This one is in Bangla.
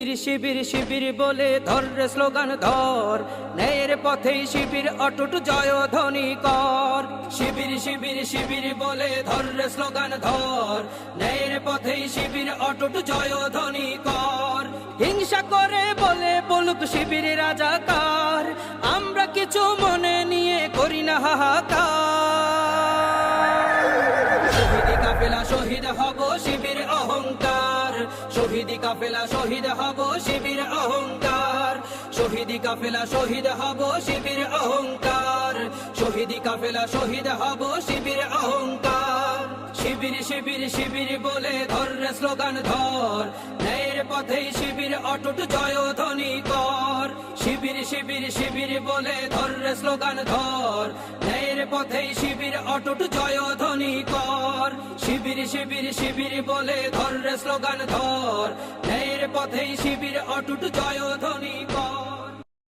শিবির শিবির বলে ধর রে স্লোগান ধর, ন্যায়ের পথেই শিবির অটুট জয়ধ্বনি কর। শিবির শিবির শিবির বলে ধর রে স্লোগান ধর, ন্যায়ের পথেই শিবির অটুট জয়ধ্বনি কর। হিংসা করে বলে বলুক শিবির রাজাকার, আমরা কিছু মনে নিয়ে করি না হাহাকার। শহীদ কাফেলা শহীদ হব শিবির অহংকার, শহীদ কাফেলা শহীদ হব শিবির অহংকার। শহীদ কাফেলা শহীদ হব শিবির অহংকার, শহীদ কাফেলা শহীদ হব শিবির অহংকার। শিবির শিবির শিবির বলে ধর রে স্লোগান ধর, ন্যায়ের পথেই শিবির অটুট জয়ধ্বনি কর। শিবির শিবির শিবির বলে ধর রে স্লোগান ধর, ন্যায়ের পথেই শিবির অটুট জয়ধ্বনি কর। শিবির শিবির শিবির বলে ধর রে স্লোগান ধর, ন্যায়ের পথেই শিবির অটুট জয়ধ্বনি